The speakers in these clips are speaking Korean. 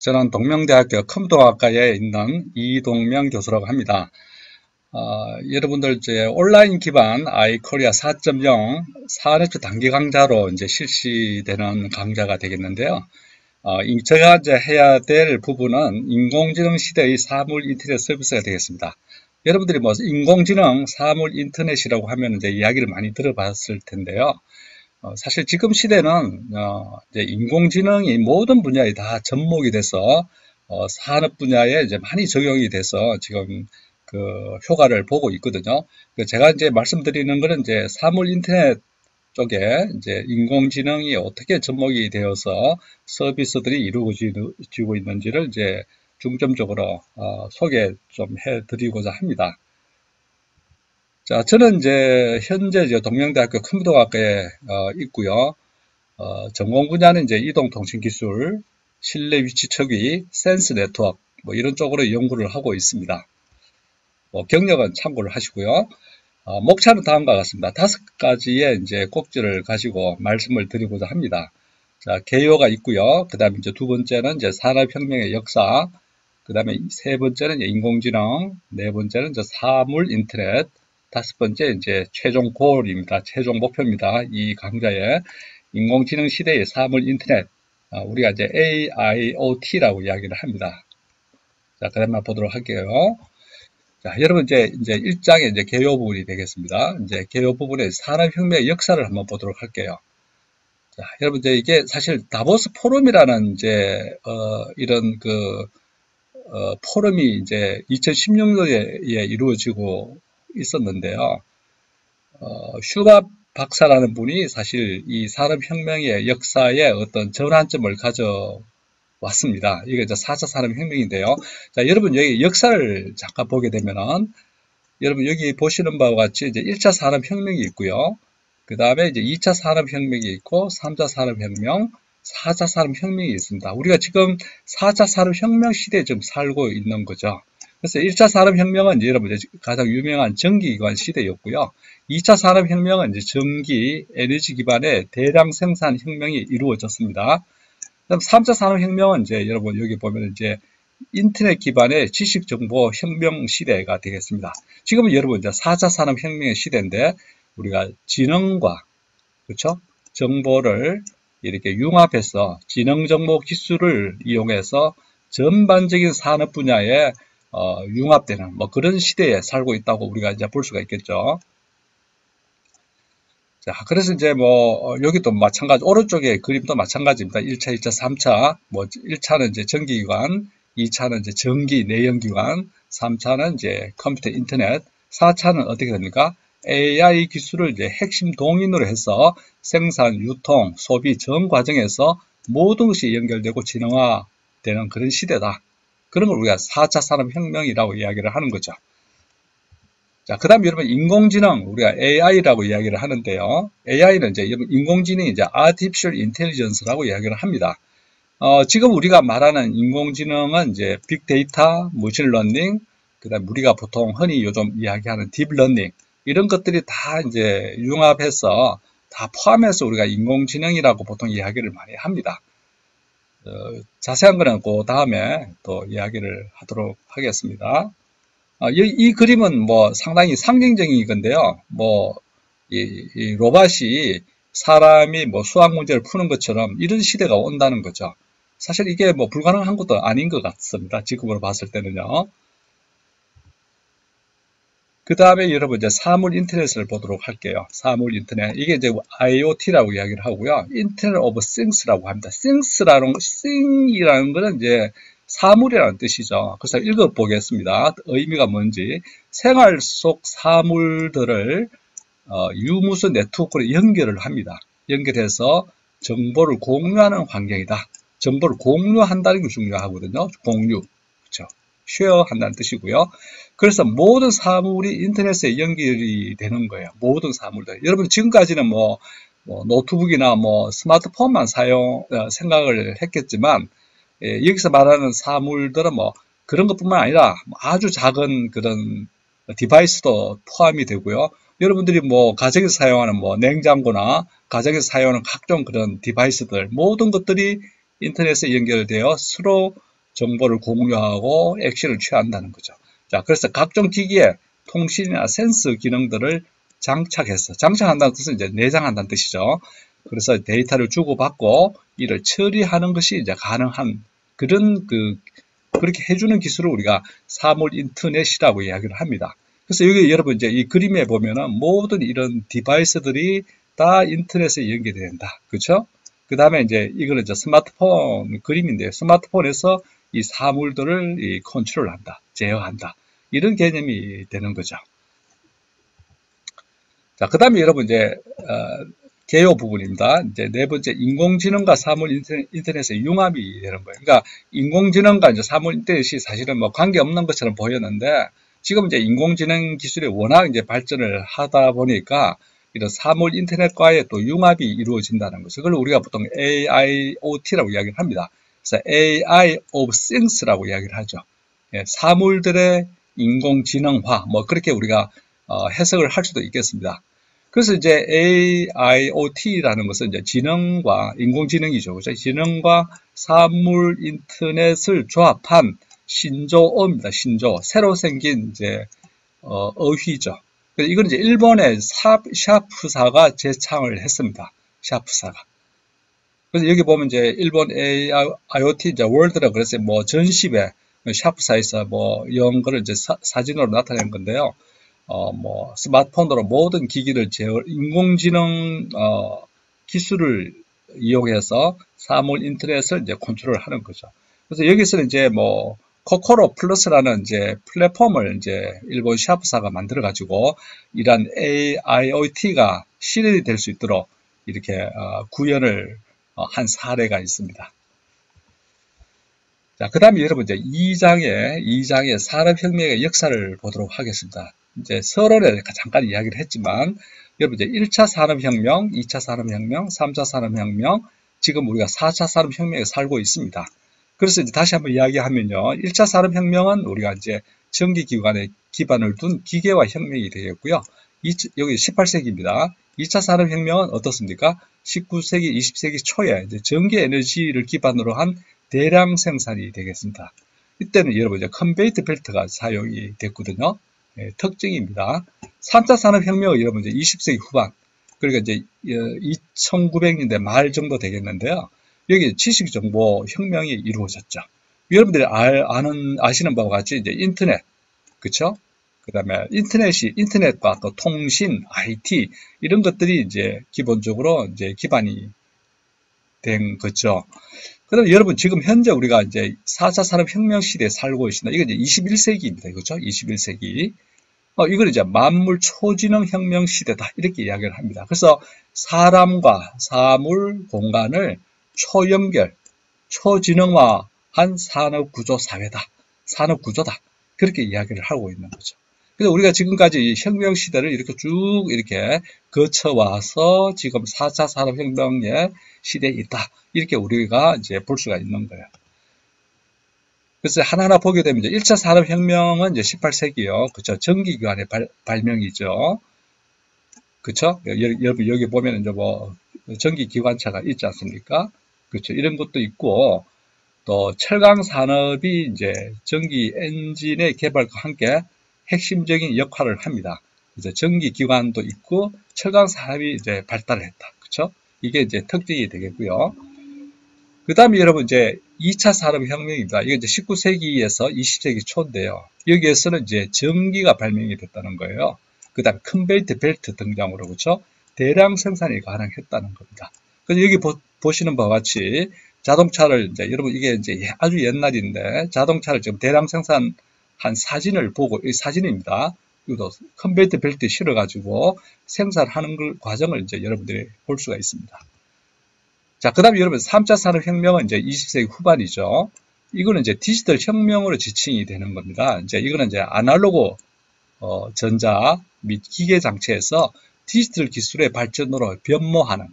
저는 동명대학교 컴퓨터학과에 있는 이동명 교수라고 합니다. 여러분들 이제 온라인 기반 아이코리아 4.0 사내초 단기 강좌로 이제 실시되는 강좌가 되겠는데요. 제가 이제 해야 될 부분은 인공지능 시대의 사물 인터넷 서비스가 되겠습니다. 여러분들이 뭐 인공지능 사물 인터넷이라고 하면 이제 이야기를 많이 들어봤을 텐데요. 사실 지금 시대는 이제 인공지능이 모든 분야에 다 접목이 돼서 산업 분야에 이제 많이 적용이 돼서 지금 그 효과를 보고 있거든요. 제가 이제 말씀드리는 거는 이제 사물 인터넷 쪽에 이제 인공지능이 어떻게 접목이 되어서 서비스들이 이루어지고 있는지를 이제 중점적으로 소개 좀 해드리고자 합니다. 자, 저는 이제 현재 동명대학교 컴퓨터학과에 있고요. 전공 분야는 이제 이동통신기술, 실내 위치 측위, 센스 네트워크 뭐 이런 쪽으로 연구를 하고 있습니다. 경력은 참고를 하시고요. 목차는 다음과 같습니다. 5가지의 이제 꼭지를 가지고 말씀을 드리고자 합니다. 자, 개요가 있고요. 그 다음에 이제 두 번째는 이제 산업혁명의 역사, 그 다음에 세 번째는 인공지능, 네 번째는 이제 사물 인터넷, 다섯 번째 이제 최종 골입니다. 최종 목표입니다. 이 강좌에 인공지능 시대의 사물 인터넷, 우리가 이제 AIoT라고 이야기를 합니다. 자, 그 다음에 보도록 할게요. 자, 여러분 이제 1장의 이제 개요 부분이 되겠습니다. 이제 개요 부분의 산업혁명의 역사를 한번 보도록 할게요. 자, 여러분 이제 이게 사실 다보스 포럼이라는 이제 이런 포럼이 이제 2016년에 이루어지고 있었는데요. 슈밥 박사라는 분이 사실 이 산업혁명의 역사에 어떤 전환점을 가져왔습니다. 이게 이제 4차 산업혁명인데요. 자, 여러분 여기 역사를 잠깐 보게 되면은, 여러분 여기 보시는 바와 같이 이제 1차 산업혁명이 있고요. 그 다음에 이제 2차 산업혁명이 있고, 3차 산업혁명, 4차 산업혁명이 있습니다. 우리가 지금 4차 산업혁명 시대에 좀 살고 있는 거죠. 그래서 1차 산업혁명은 여러분 가장 유명한 전기기관 시대였고요. 2차 산업혁명은 이제 전기, 에너지 기반의 대량 생산 혁명이 이루어졌습니다. 그다음 3차 산업혁명은 이제 여러분 여기 보면 이제 인터넷 기반의 지식정보 혁명 시대가 되겠습니다. 지금은 여러분 이제 4차 산업혁명의 시대인데 우리가 지능과 그렇죠? 정보를 이렇게 융합해서 지능정보 기술을 이용해서 전반적인 산업 분야에 융합되는 뭐 그런 시대에 살고 있다고 우리가 이제 볼 수가 있겠죠. 자, 그래서 이제 뭐 여기도 마찬가지, 오른쪽에 그림도 마찬가지입니다. 1차, 2차, 3차. 뭐 1차는 이제 전기기관, 2차는 이제 전기 내연기관, 3차는 이제 컴퓨터 인터넷, 4차는 어떻게 됩니까? AI 기술을 이제 핵심 동인으로 해서 생산, 유통, 소비 전 과정에서 모든 것이 연결되고 진화되는 그런 시대다. 그런 걸 우리가 4차 산업혁명이라고 이야기를 하는 거죠. 자, 그 다음에 여러분, 인공지능, 우리가 AI라고 이야기를 하는데요. AI는 이제, 인공지능이 이제 Artificial Intelligence라고 이야기를 합니다. 지금 우리가 말하는 인공지능은 이제 빅데이터, 머신러닝, 그 다음에 우리가 보통 흔히 요즘 이야기하는 딥러닝, 이런 것들이 다 이제 융합해서 다 포함해서 우리가 인공지능이라고 보통 이야기를 많이 합니다. 자세한 거는 그 다음에 또 이야기를 하도록 하겠습니다. 이 그림은 뭐 상당히 상징적인 건데요. 뭐, 이 로봇이 사람이 뭐 수학 문제를 푸는 것처럼 이런 시대가 온다는 거죠. 사실 이게 뭐 불가능한 것도 아닌 것 같습니다. 지금으로 봤을 때는요. 그 다음에 여러분 이제 사물 인터넷을 보도록 할게요. 사물 인터넷. 이게 이제 IoT라고 이야기를 하고요. 인터넷 오브 싱스라고 합니다. 싱이라는 거는 이제 사물이라는 뜻이죠. 그래서 읽어보겠습니다. 의미가 뭔지. 생활 속 사물들을 유무수 네트워크로 연결을 합니다. 연결해서 정보를 공유하는 환경이다. 정보를 공유한다는 게 중요하거든요. 공유. 그렇죠. 쉐어 한다는 뜻이고요. 그래서 모든 사물이 인터넷에 연결이 되는 거예요. 모든 사물들. 여러분 지금까지는 뭐 노트북이나 뭐 스마트폰만 생각을 했겠지만 여기서 말하는 사물들은 뭐 그런 것뿐만 아니라 아주 작은 그런 디바이스도 포함이 되고요. 여러분들이 뭐 가정에서 사용하는 뭐 냉장고나 가정에서 사용하는 각종 그런 디바이스들 모든 것들이 인터넷에 연결되어 서로 정보를 공유하고 액션을 취한다는 거죠. 자, 그래서 각종 기기에 통신이나 센서 기능들을 장착한다는 뜻은 이제 내장한다는 뜻이죠. 그래서 데이터를 주고받고 이를 처리하는 것이 이제 가능한 그런 그렇게 해주는 기술을 우리가 사물 인터넷이라고 이야기를 합니다. 그래서 여기 여러분 이제 이 그림에 보면은 모든 이런 디바이스들이 다 인터넷에 연결된다. 그렇죠? 그 다음에 이제 이거는 이제 스마트폰 그림인데요. 스마트폰에서 이 사물들을 컨트롤한다, 제어한다. 이런 개념이 되는 거죠. 자, 그 다음에 여러분 이제 개요 부분입니다. 이제 네 번째 인공지능과 사물 인터넷의 융합이 되는 거예요. 그러니까 인공지능과 이제 사물 인터넷이 사실은 뭐 관계 없는 것처럼 보였는데 지금 이제 인공지능 기술이 워낙 이제 발전을 하다 보니까 이런 사물 인터넷과의 또 융합이 이루어진다는 거죠. 그걸 우리가 보통 AIoT라고 이야기를 합니다. 그래서 AI of Things라고 이야기를 하죠. 예, 사물들의 인공지능화, 뭐 그렇게 우리가 해석을 할 수도 있겠습니다. 그래서 이제 AIoT라는 것은 이제 지능과 인공지능이죠. 그렇죠? 지능과 사물 인터넷을 조합한 신조어입니다. 신조어. 새로 생긴 이제 어휘죠. 이건 이제 일본의 샤프사가 제창을 했습니다. 샤프사가. 그래서 여기 보면 이제 일본 AIoT 이제 월드라 그랬어요. 뭐 전시회 샤프사에서 뭐 이런 거를 이제 사진으로 나타낸 건데요. 뭐 스마트폰으로 모든 기기를 인공지능 기술을 이용해서 사물 인터넷을 이제 컨트롤하는 거죠. 그래서 여기서는 이제 뭐 코코로 플러스라는 이제 플랫폼을 이제 일본 샤프사가 만들어 가지고 이런 AIoT가 실현이 될 수 있도록 이렇게 구현을 한 사례가 있습니다. 자, 그 다음에 여러분 이제 2장의 산업혁명의 역사를 보도록 하겠습니다. 이제 서론에 잠깐 이야기를 했지만 여러분 이제 1차 산업혁명, 2차 산업혁명, 3차 산업혁명, 지금 우리가 4차 산업혁명에 살고 있습니다. 그래서 이제 다시 한번 이야기하면요. 1차 산업혁명은 우리가 이제 전기기관에 기반을 둔 기계화 혁명이 되겠고요. 여기 18세기입니다. 2차 산업혁명은 어떻습니까? 19세기, 20세기 초에 이제 전기에너지를 기반으로 한 대량 생산이 되겠습니다. 이때는 여러분 이제 컨베이트 벨트가 사용이 됐거든요. 예, 특징입니다. 3차 산업혁명은 여러분 이제 20세기 후반, 그러니까 이제 2900년대 말 정도 되겠는데요. 여기 지식정보 혁명이 이루어졌죠. 여러분들이 아시는 바와 같이 이제 인터넷, 그쵸? 그 다음에 인터넷과 또 통신, IT, 이런 것들이 이제 기본적으로 이제 기반이 된 거죠. 그 다음에 여러분 지금 현재 우리가 이제 4차 산업혁명 시대에 살고 있습니다. 이건 이제 21세기입니다. 그렇죠? 21세기. 이걸 이제 만물 초지능 혁명 시대다. 이렇게 이야기를 합니다. 그래서 사람과 사물, 공간을 초연결, 초지능화한 산업구조 사회다. 산업구조다. 그렇게 이야기를 하고 있는 거죠. 그래서 우리가 지금까지 이 혁명 시대를 이렇게 쭉 이렇게 거쳐와서 지금 4차 산업혁명의 시대에 있다. 이렇게 우리가 이제 볼 수가 있는 거예요. 그래서 하나하나 보게 되면 이제 1차 산업혁명은 이제 18세기요. 그쵸. 전기기관의 발명이죠. 그쵸. 여기 보면 이제 뭐 전기기관차가 있지 않습니까? 그렇죠. 이런 것도 있고, 또 철강 산업이 이제 전기 엔진의 개발과 함께 핵심적인 역할을 합니다. 이제 전기 기관도 있고 철강 산업이 이제 발달을 했다. 그렇죠? 이게 이제 특징이 되겠고요. 그 다음에 여러분 이제 2차 산업혁명입니다. 이게 이제 19세기에서 20세기 초인데요. 여기에서는 이제 전기가 발명이 됐다는 거예요. 그 다음에 컨베이트 벨트 등장으로 그렇죠? 대량 생산이 가능했다는 겁니다. 그래서 여기 보시는 바와 같이 자동차를 이제 여러분 이게 이제 아주 옛날인데 자동차를 지금 대량 생산한 사진을 보고 이 사진입니다. 이것도 컨베이트 벨트에 실어가지고 생산하는 과정을 이제 여러분들이 볼 수가 있습니다. 자, 그 다음에 여러분 3차 산업혁명은 이제 20세기 후반이죠. 이거는 이제 디지털 혁명으로 지칭이 되는 겁니다. 이제 이거는 이제 아날로그 전자 및 기계 장치에서 디지털 기술의 발전으로 변모하는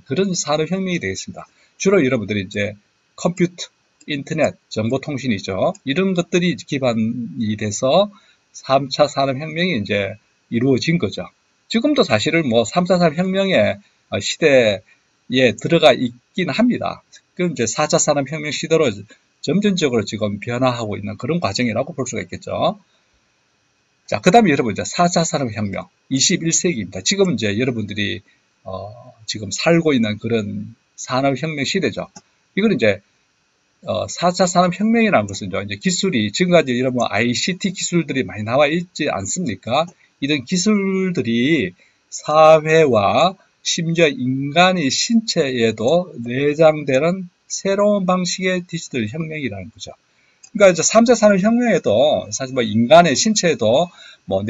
그런 산업혁명이 되겠습니다. 주로 여러분들이 이제 컴퓨터, 인터넷, 정보통신이죠. 이런 것들이 기반이 돼서 3차 산업혁명이 이제 이루어진 거죠. 지금도 사실은 뭐 3차 산업혁명의 시대에 들어가 있긴 합니다. 그럼 이제 4차 산업혁명 시대로 점진적으로 지금 변화하고 있는 그런 과정이라고 볼 수가 있겠죠. 자, 그 다음에 여러분 이제 4차 산업혁명 21세기입니다. 지금 이제 여러분들이 지금 살고 있는 그런 산업혁명 시대죠. 이건 이제 4차 산업혁명이라는 것은 이제 기술이 지금까지 여러분 ICT 기술들이 많이 나와 있지 않습니까? 이런 기술들이 사회와 심지어 인간의 신체에도 내장되는 새로운 방식의 디지털 혁명이라는 거죠. 그러니까 이제 3차 산업혁명에도 사실 뭐 인간의 신체에도 뭐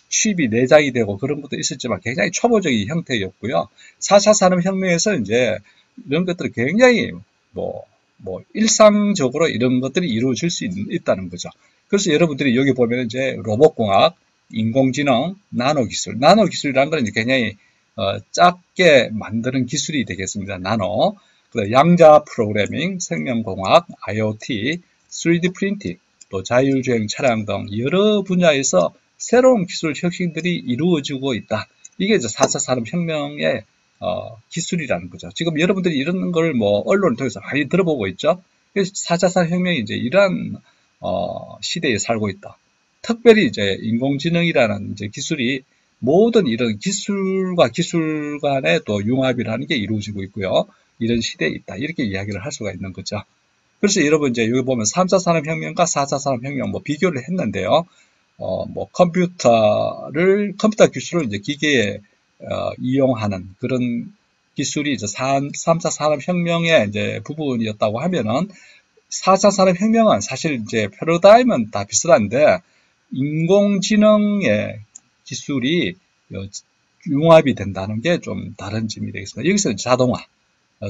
칩이 내장이 되고 그런 것도 있었지만 굉장히 초보적인 형태였고요. 4차 산업혁명에서 이제 이런 것들이 굉장히 뭐 일상적으로 이런 것들이 이루어질 수 있다는 거죠. 그래서 여러분들이 여기 보면 이제 로봇공학, 인공지능, 나노기술이라는 건 이제 굉장히 작게 만드는 기술이 되겠습니다. 나노. 양자 프로그래밍, 생명공학, IoT, 3D 프린팅, 또 자율주행 차량 등 여러 분야에서 새로운 기술 혁신들이 이루어지고 있다. 이게 이제 4차 산업혁명의 기술이라는 거죠. 지금 여러분들이 이런 걸 뭐 언론을 통해서 많이 들어보고 있죠. 그래서 4차 산업혁명이 이제 이러한 시대에 살고 있다. 특별히 이제 인공지능이라는 이제 기술이 모든 이런 기술과 기술 간의 또 융합이라는 게 이루어지고 있고요. 이런 시대에 있다. 이렇게 이야기를 할 수가 있는 거죠. 그래서 여러분 이제 여기 보면 3차 산업혁명과 4차 산업혁명 뭐 비교를 했는데요. 뭐 컴퓨터 기술을 이제 기계에 이용하는 그런 기술이 이제 3차 산업혁명의 이제 부분이었다고 하면은 4차 산업혁명은 사실 이제 패러다임은 다 비슷한데 인공지능의 기술이 융합이 된다는 게 좀 다른 점이 되겠습니다. 여기서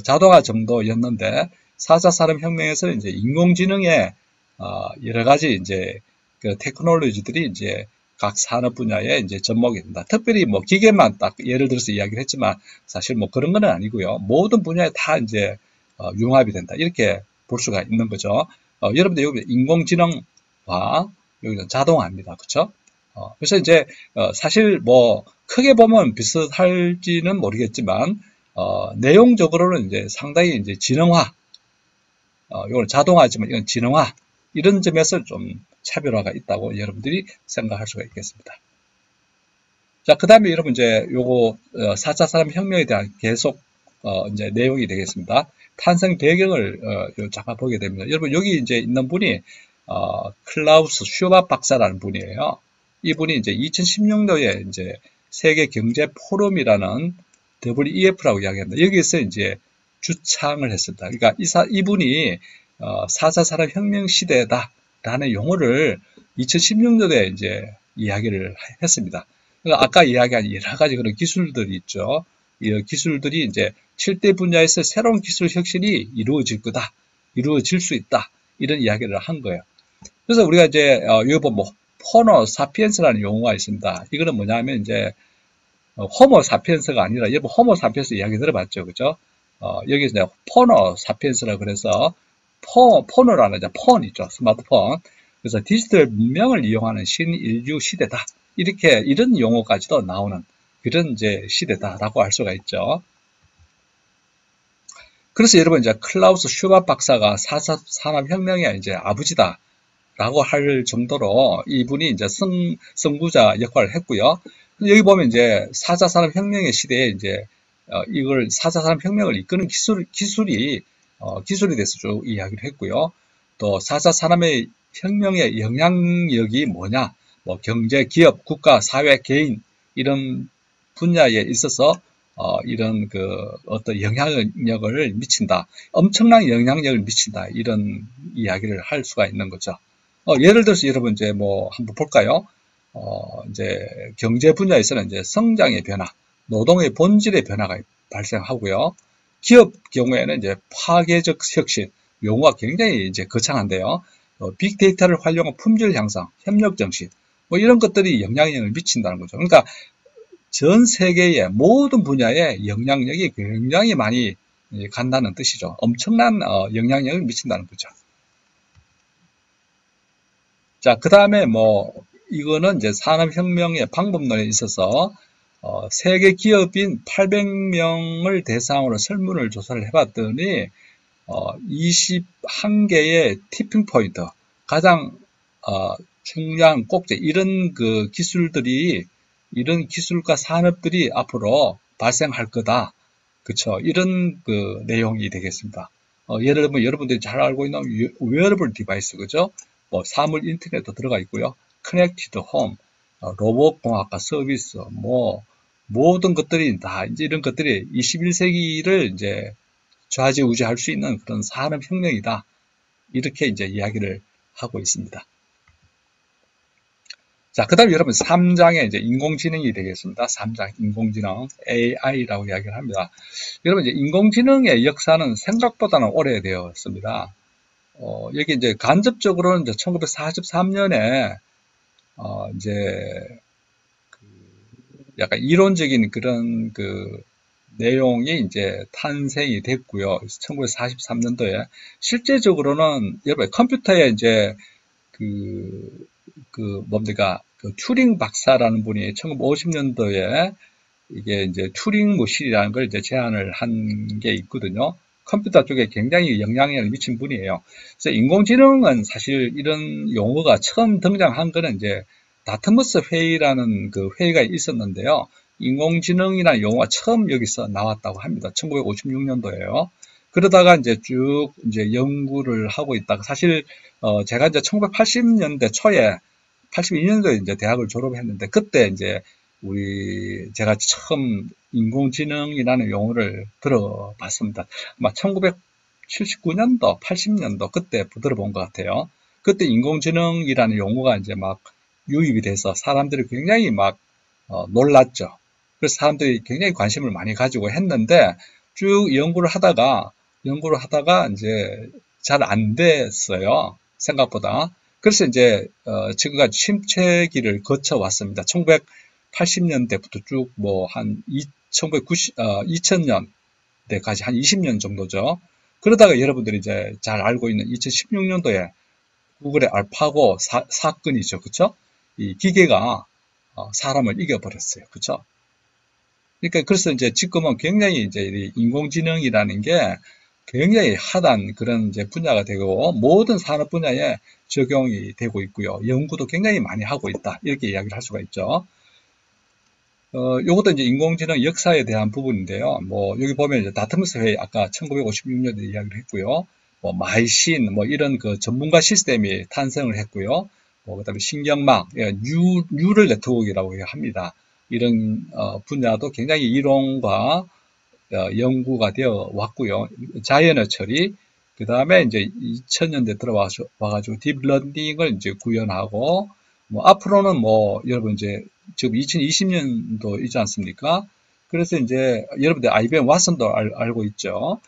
자동화 정도였는데 4차 산업혁명에서 이제 인공지능의 여러 가지 이제 그 테크놀로지들이 이제 각 산업 분야에 이제 접목이 된다. 특별히 뭐 기계만 딱 예를 들어서 이야기를 했지만 사실 뭐 그런 건 아니고요. 모든 분야에 다 이제 융합이 된다. 이렇게 볼 수가 있는 거죠. 여러분들 여기 인공지능과 여기는 자동화입니다. 그렇죠? 그래서 이제 사실 뭐 크게 보면 비슷할지는 모르겠지만 내용적으로는 이제 상당히 이제 지능화, 이건 자동화지만 이건 지능화 이런 점에서 좀 차별화가 있다고 여러분들이 생각할 수가 있겠습니다. 자, 그 다음에 여러분 이제 요거 4차 산업혁명에 대한 계속 이제 내용이 되겠습니다. 탄생 배경을 잠깐 보게 됩니다. 여러분 여기 이제 있는 분이 클라우스 슈밥 박사라는 분이에요. 이분이 이제 2016년도에 이제 세계 경제 포럼이라는 WEF라고 이야기합니다. 여기에서 이제 주창을 했습니다. 그러니까 이분이 4차 산업혁명 시대다라는 용어를 2016년도에 이제 이야기를 했습니다. 그러니까 아까 이야기한 여러 가지 그런 기술들이 있죠. 이 기술들이 이제 7대 분야에서 새로운 기술 혁신이 이루어질 수 있다. 이런 이야기를 한 거예요. 그래서 우리가 이제 여기 보면 호모 사피엔스라는 용어가 있습니다. 이거는 뭐냐면 이제 호모 사피엔스가 아니라 여러분 호모 사피엔스 이야기 들어봤죠, 그죠? 여기 이제 포너 사피엔스라 그래서 폰이라는 폰 있죠, 스마트폰. 그래서 디지털 문명을 이용하는 신인류 시대다. 이런 용어까지도 나오는 그런 이제 시대다라고 할 수가 있죠. 그래서 여러분 이제 클라우스 슈밥 박사가 4차 산업혁명의 이제 아버지다라고 할 정도로 이분이 이제 선구자 역할을 했고요. 여기 보면 이제 4차 산업혁명의 시대에 이제 이걸 4차 산업혁명을 이끄는 기술에 대해서 쭉 이야기를 했고요. 또 4차 산업혁명의 영향력이 뭐냐, 뭐 경제, 기업, 국가, 사회, 개인 이런 분야에 있어서 이런 그 어떤 영향력을 미친다, 엄청난 영향력을 미친다 이런 이야기를 할 수가 있는 거죠. 예를 들어서 여러분 이제 뭐 한번 볼까요? 이제 경제 분야에서는 이제 성장의 변화, 노동의 본질의 변화가 발생하고요. 기업 경우에는 이제 파괴적 혁신, 용어가 굉장히 이제 거창한데요. 빅데이터를 활용한 품질 향상, 협력 정신, 뭐 이런 것들이 영향력을 미친다는 거죠. 그러니까 전 세계의 모든 분야에 영향력이 굉장히 많이 간다는 뜻이죠. 엄청난 영향력을 미친다는 거죠. 자, 그 다음에 뭐 이거는 이제 산업혁명의 방법론에 있어서 세계 기업인 800명을 대상으로 설문을 조사를 해봤더니 21개의 티핑 포인트, 가장 중요한 꼭지, 이런 그 기술들이, 이런 기술과 산업들이 앞으로 발생할 거다. 그쵸? 이런 그 내용이 되겠습니다. 예를 들면 여러분들이 잘 알고 있는 웨어러블 디바이스, 그죠? 뭐 사물 인터넷도 들어가 있고요. 커넥티드 홈, 로봇 공학과 서비스, 뭐 모든 것들이 다 이제 이런 것들이 21세기를 이제 좌지우지할 수 있는 그런 산업혁명이다. 이렇게 이제 이야기를 하고 있습니다. 자, 그 다음에 여러분 3장에 이제 인공지능이 되겠습니다. 3장 인공지능 AI라고 이야기를 합니다. 여러분 이제 인공지능의 역사는 생각보다는 오래되었습니다. 여기 이제 간접적으로는 이제 1943년에 이제 약간 이론적인 그런 그 내용이 이제 탄생이 됐고요. 1943년도에 실제적으로는 여러분 컴퓨터에 이제 뭡니까 그 튜링 박사라는 분이 1950년도에 이게 이제 튜링 머신이라는 걸 이제 제안을 한 게 있거든요. 컴퓨터 쪽에 굉장히 영향력을 미친 분이에요. 그래서 인공지능은 사실 이런 용어가 처음 등장한 거는 이제 다트머스 회의라는 그 회의가 있었는데요. 인공지능이라는 용어가 처음 여기서 나왔다고 합니다. 1956년도에요. 그러다가 이제 쭉 이제 연구를 하고 있다가 사실 제가 이제 1980년대 초에 82년도에 이제 대학을 졸업했는데 그때 이제 제가 처음 인공지능이라는 용어를 들어봤습니다. 아마 1979년도, 80년도 그때 들어본 것 같아요. 그때 인공지능이라는 용어가 이제 막 유입이 돼서 사람들이 굉장히 막 놀랐죠. 그래서 사람들이 굉장히 관심을 많이 가지고 했는데 쭉 연구를 하다가 이제 잘 안 됐어요. 생각보다. 그래서 이제 지금까지 침체기를 거쳐 왔습니다. 1980년대부터 쭉 뭐 한 2000년대까지 한 20년 정도죠. 그러다가 여러분들이 이제 잘 알고 있는 2016년도에 구글의 알파고 사건이죠. 그쵸? 이 기계가 사람을 이겨버렸어요. 그쵸? 그러니까 그래서 이제 지금은 굉장히 이제 인공지능이라는 게 굉장히 핫한 그런 이제 분야가 되고 모든 산업 분야에 적용이 되고 있고요. 연구도 굉장히 많이 하고 있다. 이렇게 이야기를 할 수가 있죠. 요것도 이제 인공지능 역사에 대한 부분인데요. 뭐, 여기 보면 이제 다트머스 회의, 아까 1956년에 이야기를 했고요. 뭐, 마이신, 뭐, 이런 그 전문가 시스템이 탄생을 했고요. 뭐, 그 다음에 신경망, 뉴럴 네트워크라고 합니다. 이런, 분야도 굉장히 이론과 연구가 되어 왔고요. 자연어 처리, 그 다음에 이제 2000년대 들어와가지고 딥러닝을 이제 구현하고, 뭐, 앞으로는 뭐, 여러분 이제 지금 2020년도 있지 않습니까? 그래서 이제 여러분들 IBM 왓슨도 알고 있죠.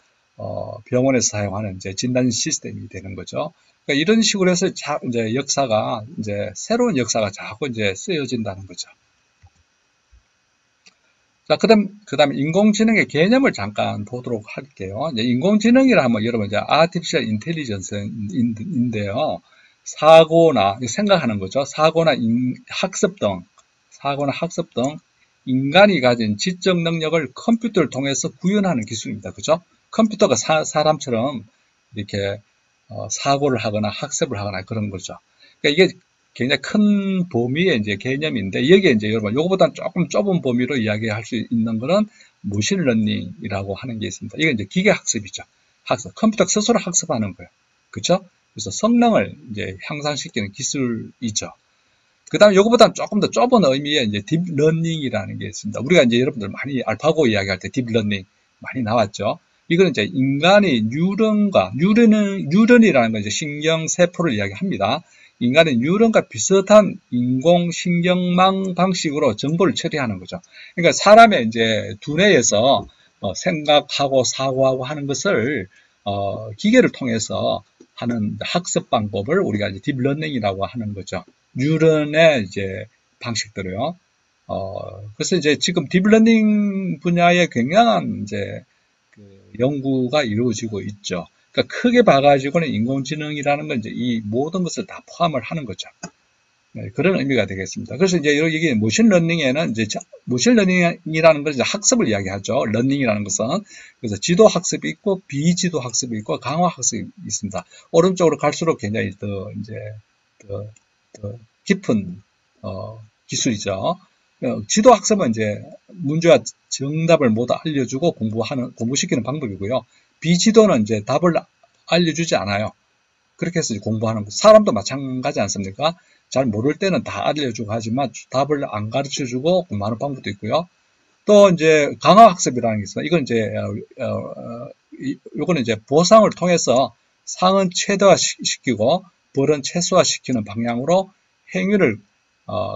병원에서 사용하는 이제 진단 시스템이 되는 거죠. 그러니까 이런 식으로 해서 이제 역사가 이제 새로운 역사가 자꾸 이제 쓰여진다는 거죠. 자, 그다음에 인공지능의 개념을 잠깐 보도록 할게요. 이제 인공지능이라 하면 여러분 이제 artificial intelligence인데요. 사고나 생각하는 거죠. 사고나 학습 등 인간이 가진 지적 능력을 컴퓨터를 통해서 구현하는 기술입니다. 그죠? 컴퓨터가 사람처럼 이렇게 사고를 하거나 학습을 하거나 그런 거죠. 그러니까 이게 굉장히 큰 범위의 이제 개념인데 여기에 이제 여러분 요거보다는 조금 좁은 범위로 이야기할 수 있는 거는 머신러닝이라고 하는 게 있습니다. 이게 이제 기계 학습이죠. 학습, 컴퓨터 스스로 학습하는 거예요. 그렇죠? 그래서 성능을 이제 향상시키는 기술이죠. 그 다음에 요거보다는 조금 더 좁은 의미의 이제 딥러닝이라는 게 있습니다. 우리가 이제 여러분들 많이 알파고 이야기할 때 딥러닝 많이 나왔죠. 이거는 이제 인간이 뉴런이라는 건 이제 신경세포를 이야기합니다. 인간의 뉴런과 비슷한 인공신경망 방식으로 정보를 처리하는 거죠. 그러니까 사람의 이제 두뇌에서 생각하고 사고하고 하는 것을 기계를 통해서 하는 학습 방법을 우리가 이제 딥러닝이라고 하는 거죠. 뉴런의 이제 방식들이요. 그래서 이제 지금 딥러닝 분야에 굉장한 이제 그 연구가 이루어지고 있죠. 그러니까 크게 봐가지고는 인공지능이라는 건 이제 이 모든 것을 다 포함을 하는 거죠. 네, 그런 의미가 되겠습니다. 그래서 이제 여기 머신러닝에는 이제 머신러닝이라는 걸 이제 학습을 이야기하죠. 러닝이라는 것은. 그래서 지도 학습이 있고 비지도 학습이 있고 강화 학습이 있습니다. 오른쪽으로 갈수록 굉장히 더 이제 더 깊은 기술이죠. 지도 학습은 이제 문제와 정답을 모두 알려주고 공부시키는 방법이고요. 비지도는 이제 답을 알려주지 않아요. 그렇게 해서 공부하는 거. 사람도 마찬가지 않습니까? 잘 모를 때는 다 알려주고 하지만 답을 안 가르쳐주고 공부하는 방법도 있고요. 또 이제 강화 학습이라는 게 있습니다. 이건 이제 요거는 이제 보상을 통해서 상은 최대화시키고 벌은 최소화시키는 방향으로 행위를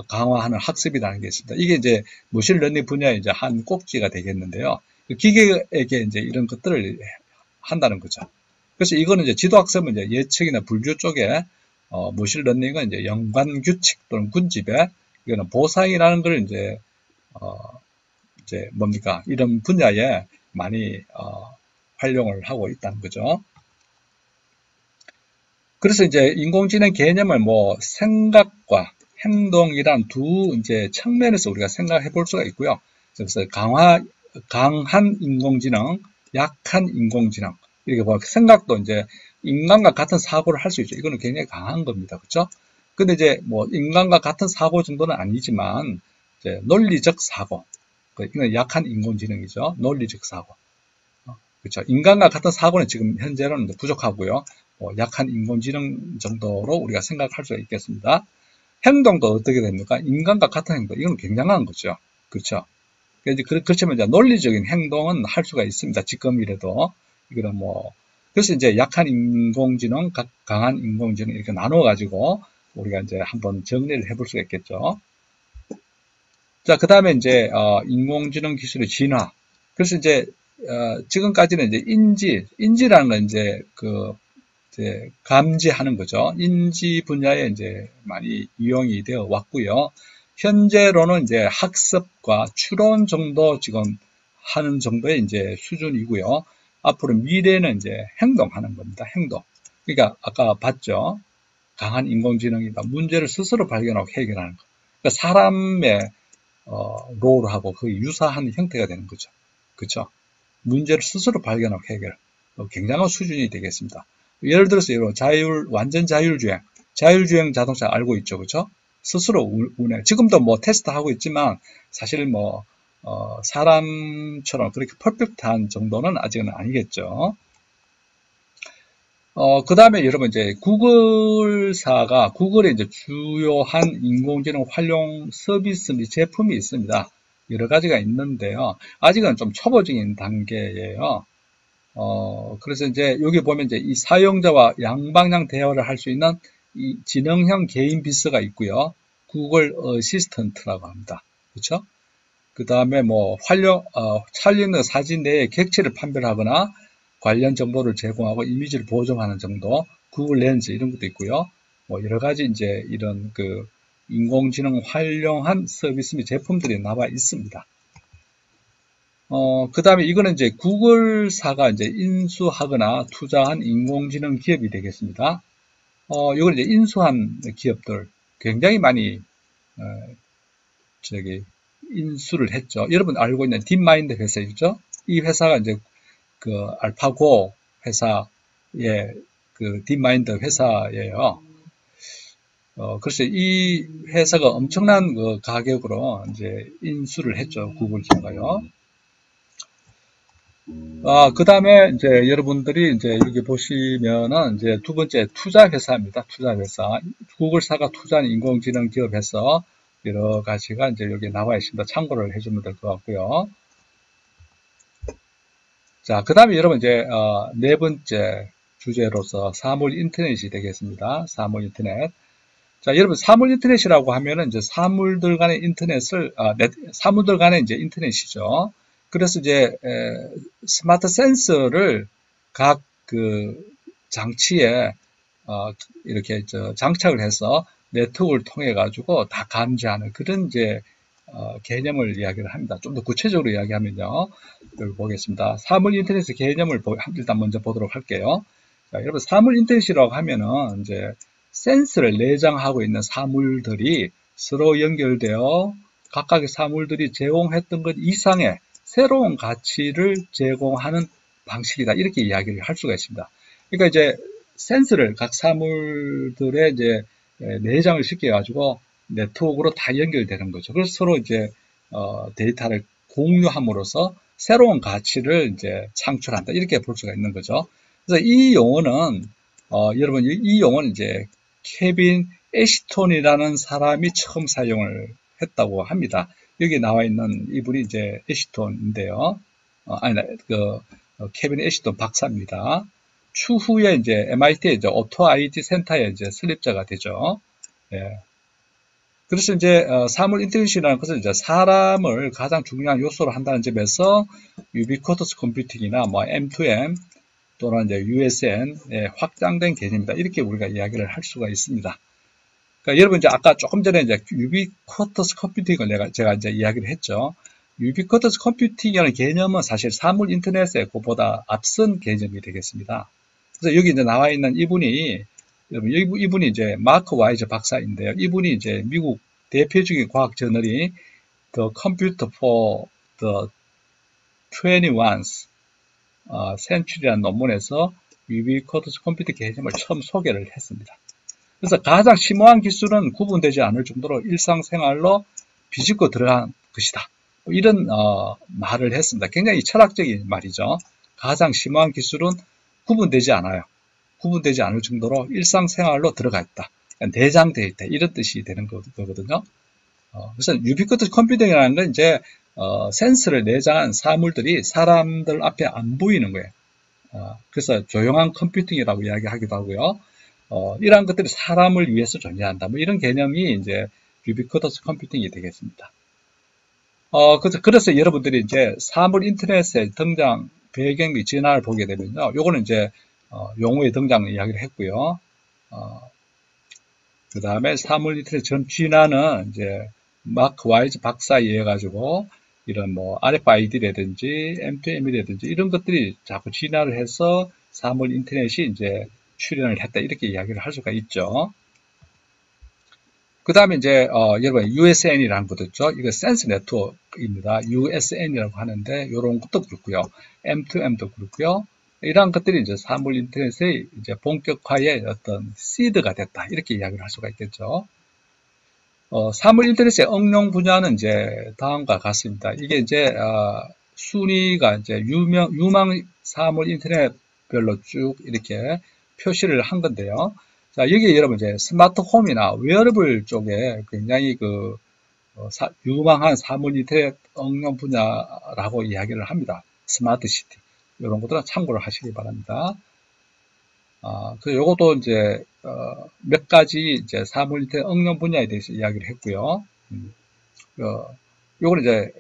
강화하는 학습이라는 게 있습니다. 이게 이제 머신러닝 분야의 이제 한 꼭지가 되겠는데요. 기계에게 이제 이런 것들을 한다는 거죠. 그래서 이거는 이제 지도학습은 이제 예측이나 분류 쪽에 머신러닝은 이제 연관 규칙 또는 군집에 이거는 보상이라는 걸 이제 뭡니까 이런 분야에 많이 활용을 하고 있다는 거죠. 그래서 이제 인공지능 개념을 뭐 생각과 행동이란 두 이제 측면에서 우리가 생각해 볼 수가 있고요. 그래서 강한 인공지능, 약한 인공지능 이렇게 뭐 생각도 이제 인간과 같은 사고를 할 수 있죠. 이거는 굉장히 강한 겁니다. 그렇죠? 근데 이제 뭐 인간과 같은 사고 정도는 아니지만 이제 논리적 사고, 이건 약한 인공지능이죠. 논리적 사고. 그렇죠. 인간과 같은 사고는 지금 현재는 부족하고요. 약한 인공지능 정도로 우리가 생각할 수 있겠습니다. 행동도 어떻게 됩니까? 인간과 같은 행동. 이건 굉장한 거죠. 그렇죠. 그렇지만 이제 논리적인 행동은 할 수가 있습니다. 지금이라도. 이거는 뭐, 그래서 이제 약한 인공지능, 강한 인공지능 이렇게 나눠가지고 우리가 이제 한번 정리를 해볼 수가 있겠죠. 자, 그 다음에 이제, 인공지능 기술의 진화. 그래서 이제, 지금까지는 이제 인지라는 건 이제 이제 감지하는 거죠. 인지 분야에 이제 많이 이용이 되어 왔고요. 현재로는 이제 학습과 추론 정도 지금 하는 정도의 이제 수준이고요. 앞으로 미래는 이제 행동하는 겁니다. 행동. 그러니까 아까 봤죠. 강한 인공지능이다. 문제를 스스로 발견하고 해결하는 거. 그러니까 사람의 롤하고 거의 유사한 형태가 되는 거죠. 그렇죠? 문제를 스스로 발견하고 해결. 굉장한 수준이 되겠습니다. 예를 들어서 완전 자율주행 자동차 알고 있죠, 그렇죠? 스스로 운행. 지금도 뭐 테스트하고 있지만 사실 뭐 사람처럼 그렇게 퍼펙트한 정도는 아직은 아니겠죠. 그 다음에 여러분 이제 구글의 이제 주요한 인공지능 활용 서비스 및 제품이 있습니다. 여러 가지가 있는데요. 아직은 좀 초보적인 단계예요. 그래서 이제 여기 보면 이제 이 사용자와 양방향 대화를 할 수 있는 이 지능형 개인 비서가 있고요. 구글 어시스턴트라고 합니다. 그렇죠? 그 다음에 뭐 촬영된 사진 내에 객체를 판별하거나 관련 정보를 제공하고 이미지를 보정하는 정도, 구글 렌즈 이런 것도 있고요. 뭐 여러 가지 이제 이런 인공지능 활용한 서비스 및 제품들이 나와 있습니다. 그 다음에 이거는 이제 구글사가 이제 인수하거나 투자한 인공지능 기업이 되겠습니다. 이걸 이제 인수한 기업들 굉장히 많이, 인수를 했죠. 여러분 알고 있는 딥마인드 회사이죠. 이 회사가 이제 알파고 회사의 딥마인드 회사예요. 그래서 이 회사가 엄청난 가격으로 이제 인수를 했죠. 구글사가요. 그 다음에 이제 여러분들이 이제 여기 보시면은 이제 두 번째 투자 회사입니다. 투자 회사. 구글사가 투자한 인공지능 기업에서 여러 가지가 이제 여기 나와 있습니다. 참고를 해주면 될 것 같고요. 자, 그 다음에 여러분 이제 네 번째 주제로서 사물 인터넷이 되겠습니다. 사물 인터넷. 자, 여러분 사물 인터넷이라고 하면은 이제 사물들 간의 사물들 간의 이제 인터넷이죠. 그래서 이제 스마트 센서를 각 장치에 이렇게 장착을 해서 네트워크를 통해 가지고 다 감지하는 그런 이제 개념을 이야기를 합니다. 좀 더 구체적으로 이야기하면요. 여기 보겠습니다. 사물 인터넷의 개념을 일단 먼저 보도록 할게요. 자, 여러분 사물 인터넷이라고 하면은 이제 센스를 내장하고 있는 사물들이 서로 연결되어 각각의 사물들이 제공했던 것 이상의 새로운 가치를 제공하는 방식이다. 이렇게 이야기를 할 수가 있습니다. 그러니까 이제 센스를 각 사물들의 이제 내장을 시켜가지고 네트워크로 다 연결되는 거죠. 그래서 서로 이제 데이터를 공유함으로써 새로운 가치를 이제 창출한다. 이렇게 볼 수가 있는 거죠. 그래서 이 용어는 여러분 이 용어는 이제 케빈 애시톤이라는 사람이 처음 사용을 했다고 합니다. 여기 나와 있는 이분이 이제 애시톤인데요. 케빈 애시톤 박사입니다. 추후에 이제 MIT 이제 오토 IT 센터에 이제 설립자가 되죠. 예. 그래서 이제 사물 인텔리전스라는 것은 이제 사람을 가장 중요한 요소로 한다는 점에서 유비쿼터스 컴퓨팅이나 뭐 M2M 또는 이제 USN의 확장된 개념이다. 이렇게 우리가 이야기를 할 수가 있습니다. 그러니까 여러분 이제 아까 조금 전에 이제 유비쿼터스 컴퓨팅을 제가 이제 이야기를 했죠. 유비쿼터스 컴퓨팅이라는 개념은 사실 사물 인터넷의 그보다 앞선 개념이 되겠습니다. 그래서 여기 이제 나와 있는 이분이 이제 마크 와이즈 박사인데요. 이분이 이제 미국 대표적인 과학 저널이 The Computer for the 21st Century라는 논문에서 유비쿼터스 컴퓨터 개념을 처음 소개를 했습니다. 그래서 가장 심오한 기술은 구분되지 않을 정도로 일상생활로 비집고 들어간 것이다. 이런 말을 했습니다. 굉장히 철학적인 말이죠. 가장 심오한 기술은 구분되지 않아요. 구분되지 않을 정도로 일상생활로 들어가 있다. 내장되어 있다. 이런 뜻이 되는 거거든요. 그래서 유비쿼터스 컴퓨팅이라는 건 이제 센스를 내장한 사물들이 사람들 앞에 안 보이는 거예요. 그래서 조용한 컴퓨팅이라고 이야기하기도 하고요. 이러한 것들이 사람을 위해서 존재한다. 뭐 이런 개념이 이제 유비쿼터스 컴퓨팅이 되겠습니다. 그래서 여러분들이 이제 사물 인터넷의 등장 배경 및 진화를 보게 되면요. 요거는 이제 용어의 등장을 이야기를 했고요. 그 다음에 사물 인터넷 전 진화는 이제 마크 와이즈 박사에 의해 가지고 이런 뭐 RFID라든지 M2M이라든지 이런 것들이 자꾸 진화를 해서 사물 인터넷이 이제 출현을 했다. 이렇게 이야기를 할 수가 있죠. 그 다음에 이제 여러분 USN이라는 것도 있죠. 이거 센스 네트워크입니다. USN이라고 하는데 이런 것도 그렇고요. M2M도 그렇고요. 이러한 것들이 이제 사물 인터넷의 이제 본격화의 어떤 시드가 됐다. 이렇게 이야기를 할 수가 있겠죠. 사물 인터넷의 응용 분야는 이제 다음과 같습니다. 이게 이제 순위가 이제 유망 사물 인터넷별로 쭉 이렇게 표시를 한 건데요. 자, 여기에 여러분 이제 스마트 홈이나 웨어러블 쪽에 굉장히 유망한 사물 인터넷 응용 분야라고 이야기를 합니다. 스마트 시티. 이런 것들은 참고를 하시기 바랍니다. 요것도 이제, 몇 가지 이제 사물 인터넷 응용 분야에 대해서 이야기를 했고요. 요거는 이제,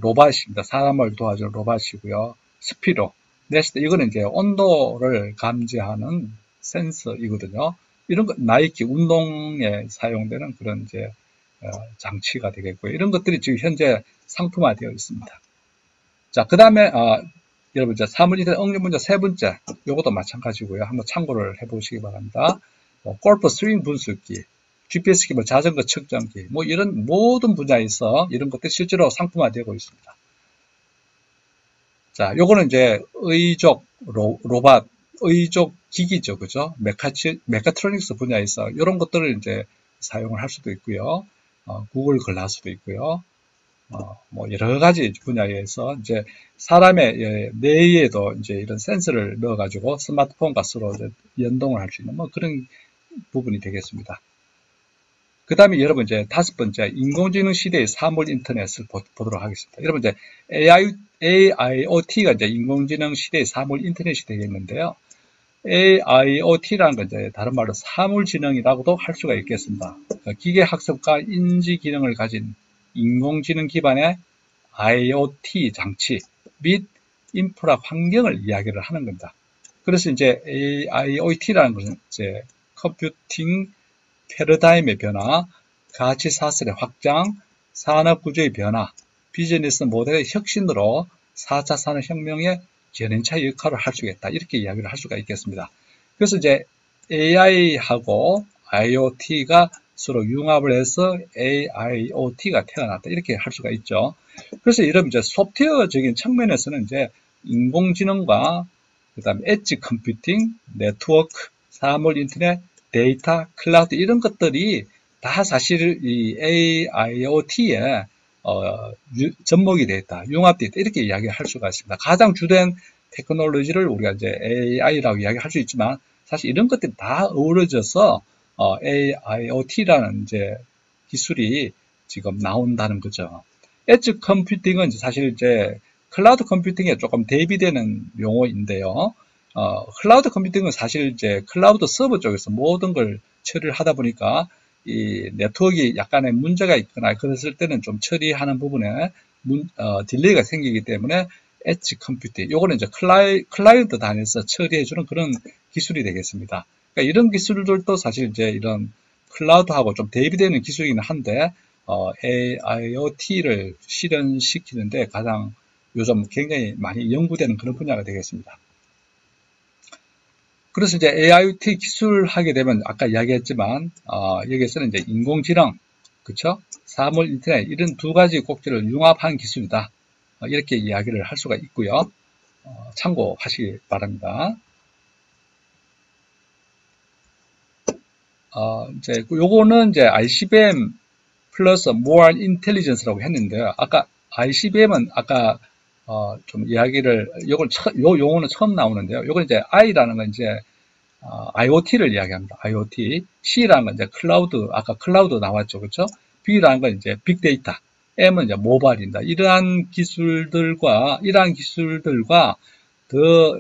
로봇입니다. 사람을 도와주는 로봇이고요. 스피로, 네스트, 이거는 이제 온도를 감지하는 센서이거든요. 이런 거, 나이키 운동에 사용되는 그런 이제, 장치가 되겠고요. 이런 것들이 지금 현재 상품화되어 있습니다. 자, 그 다음에, 여러분, 이제 사물 인터넷 응용 분야 세 번째, 요것도 마찬가지고요. 한번 참고를 해보시기 바랍니다. 골프 스윙 분석기, GPS 기반 자전거 측정기, 뭐 이런 모든 분야에서 이런 것들이 실제로 상품화되고 있습니다. 자, 요거는 이제 의족, 로봇, 의족 기기죠. 그죠? 메카트로닉스 분야에서 이런 것들을 이제 사용을 할 수도 있고요. 구글 글라스도 있고요. 뭐 여러 가지 분야에서 이제 사람의 뇌에도 이제 이런 센서를 넣어가지고 스마트폰과 서로 이제 연동을 할 수 있는 뭐 그런 부분이 되겠습니다. 그 다음에 여러분 이제 다섯 번째 인공지능 시대의 사물 인터넷을 보도록 하겠습니다. 여러분 이제 AIoT가 이제 인공지능 시대의 사물 인터넷이 되겠는데요. AIoT라는 건 이제 다른 말로 사물지능이라고도 할 수가 있겠습니다. 기계학습과 인지 기능을 가진 인공지능 기반의 IoT 장치 및 인프라 환경을 이야기를 하는 겁니다. 그래서 이제 AIoT라는 것은 이제 컴퓨팅 패러다임의 변화, 가치 사슬의 확장, 산업 구조의 변화, 비즈니스 모델의 혁신으로 4차 산업혁명의 견인차 역할을 할 수 있다. 이렇게 이야기를 할 수가 있겠습니다. 그래서 이제 AI하고 IoT가 서로 융합을 해서 AIoT가 태어났다. 이렇게 할 수가 있죠. 그래서 이런 이제 소프트웨어적인 측면에서는 이제 인공지능과 그다음에 엣지 컴퓨팅, 네트워크, 사물 인터넷, 데이터, 클라우드 이런 것들이 다 사실 이 AIoT에 접목이 되어 있다, 융합되어 있다 이렇게 이야기할 수가 있습니다. 가장 주된 테크놀로지를 우리가 이제 AI라고 이야기할 수 있지만 사실 이런 것들이 다 어우러져서 AIoT라는 이제 기술이 지금 나온다는 거죠. 엣지 컴퓨팅은 사실 이제 클라우드 컴퓨팅에 조금 대비되는 용어인데요. 클라우드 컴퓨팅은 사실 이제 클라우드 서버 쪽에서 모든 걸 처리를 하다 보니까 이 네트워크에 약간의 문제가 있거나 그랬을 때는 좀 처리하는 부분에 딜레이가 생기기 때문에 엣지 컴퓨팅, 요거는 이제 클라이언트 단에서 처리해주는 그런 기술이 되겠습니다. 그러니까 이런 기술들도 사실 이제 이런 클라우드하고 좀 대비되는 기술이긴 한데, AIoT를 실현시키는데 가장 요즘 굉장히 많이 연구되는 그런 분야가 되겠습니다. 그래서 이제 AIoT 기술 하게 되면 아까 이야기했지만 여기에서는 이제 인공지능, 그렇죠? 사물 인터넷 이런 두 가지 꼭지를 융합한 기술이다. 이렇게 이야기를 할 수가 있고요. 참고하시기 바랍니다. 이제 요거는 이제 ICBM 플러스 More Intelligence라고 했는데요. 아까 ICBM은 아까 좀 이야기를 요 용어는 처음 나오는데요. 요건 이제 I라는 건 이제 IoT를 이야기합니다. IoT. C라는 건 이제 클라우드, 아까 클라우드 나왔죠. 그렇죠? B라는 건 이제 빅데이터. M은 이제 모바일입니다. 이러한 기술들과 더,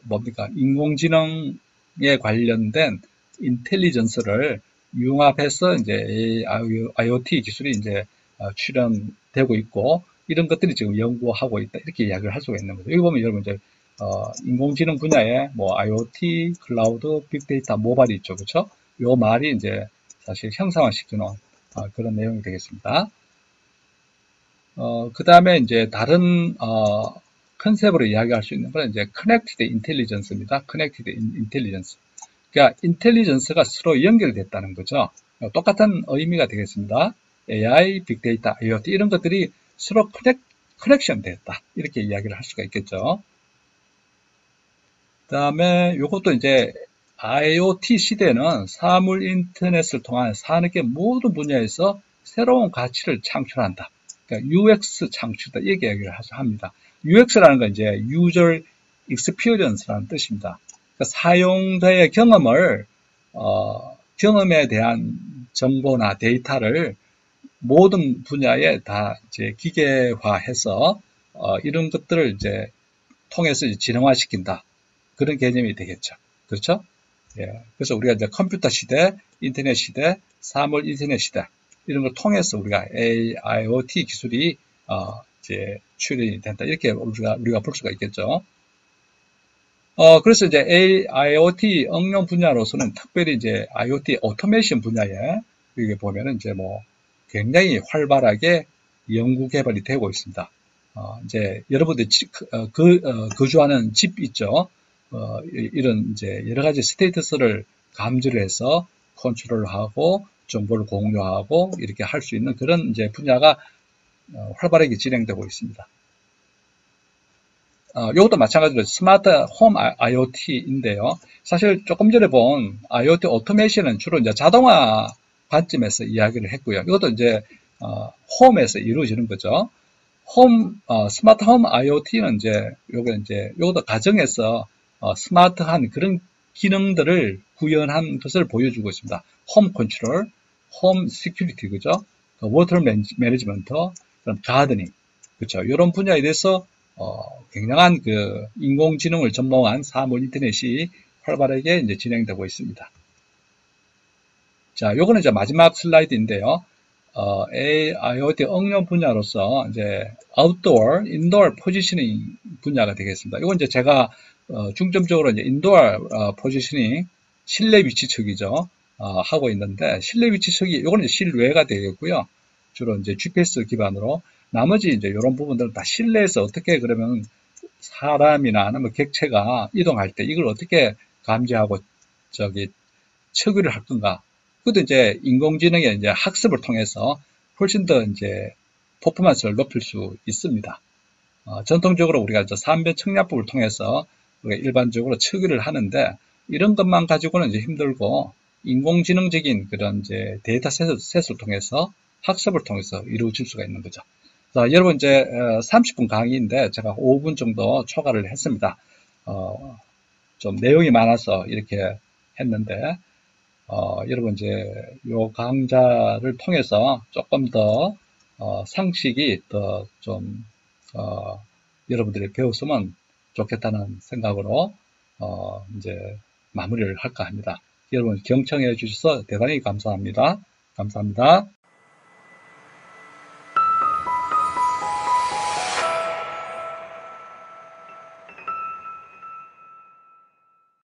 뭡니까? 인공지능에 관련된 인텔리전스를 융합해서 이제 IoT 기술이 이제 출현되고 있고, 이런 것들이 지금 연구하고 있다. 이렇게 이야기를 할 수가 있는 거죠. 여기 보면 여러분 이제 인공지능 분야에 뭐 IoT, 클라우드, 빅데이터, 모바일이 있죠. 그렇죠? 요 말이 이제 사실 형상화시키는 그런 내용이 되겠습니다. 그 다음에 이제 다른 컨셉으로 이야기할 수 있는 건 이제 Connected Intelligence입니다. Connected Intelligence. 그러니까 인텔리전스가 서로 연결됐다는 거죠. 똑같은 의미가 되겠습니다. AI, 빅데이터, IoT 이런 것들이 서로 커넥션 됐다. 이렇게 이야기를 할 수가 있겠죠. 그 다음에 이것도 이제 IoT 시대는 사물 인터넷을 통한 산업계 모든 분야에서 새로운 가치를 창출한다. 그러니까 UX 창출다. 이렇게 이야기를 합니다. UX라는 건 이제 User Experience라는 뜻입니다. 그러니까 사용자의 경험에 대한 정보나 데이터를 모든 분야에 다 이제 기계화해서 이런 것들을 이제 통해서 이제 진흥화시킨다. 그런 개념이 되겠죠. 그렇죠? 예. 그래서 우리가 이제 컴퓨터 시대, 인터넷 시대, 사물 인터넷 시대 이런 걸 통해서 우리가 AIoT 기술이 이제 출현이 된다. 이렇게 우리가 볼 수가 있겠죠. 그래서 이제 AIoT 응용 분야로서는 특별히 이제 IoT 오토메이션 분야에 여기 보면은 이제 뭐 굉장히 활발하게 연구 개발이 되고 있습니다. 이제 여러분들이 거주하는 집 있죠. 이런 이제 여러 가지 스테이터스를 감지를 해서 컨트롤을 하고 정보를 공유하고 이렇게 할 수 있는 그런 이제 분야가 활발하게 진행되고 있습니다. 이것도 마찬가지로 스마트 홈 IoT인데요. 사실 조금 전에 본 IoT 오토메이션은 주로 이제 자동화 관점에서 이야기를 했고요. 이것도 이제 홈에서 이루어지는 거죠. 스마트 홈 IoT는 이제 요것도 가정에서 스마트한 그런 기능들을 구현한 것을 보여주고 있습니다. 홈 컨트롤, 홈 시큐리티, 그죠? 워터 매니지먼트, 그럼 가드닝, 그렇죠? 이런 분야에 대해서 굉장한 그 인공지능을 접목한 사물 인터넷이 활발하게 이제 진행되고 있습니다. 자, 요거는 이제 마지막 슬라이드인데요. AIoT 응용 분야로서 이제 아웃도어, 인도어 포지셔닝 분야가 되겠습니다. 이건 이제 제가 중점적으로 이제 인도어 포지셔닝 실내 위치측이죠. 하고 있는데 실내 위치측이 요거는 이제 실외가 되겠고요. 주로 이제 GPS 기반으로 나머지 이제 이런 부분들은 다 실내에서 어떻게 그러면 사람이나 아니면 객체가 이동할 때 이걸 어떻게 감지하고 처리를 할 건가 그것도 이제 인공지능의 이제 학습을 통해서 훨씬 더 이제 퍼포먼스를 높일 수 있습니다. 전통적으로 우리가 산변 청량법을 통해서 우리가 일반적으로 처리를 하는데 이런 것만 가지고는 이제 힘들고 인공지능적인 그런 이제 데이터셋을 통해서 학습을 통해서 이루어질 수가 있는 거죠. 자, 여러분 이제 30분 강의인데 제가 5분 정도 초과를 했습니다. 좀 내용이 많아서 이렇게 했는데 여러분 이제 요 강좌를 통해서 조금 더 상식이 더 좀 여러분들이 배웠으면 좋겠다는 생각으로 이제 마무리를 할까 합니다. 여러분 경청해 주셔서 대단히 감사합니다. 감사합니다.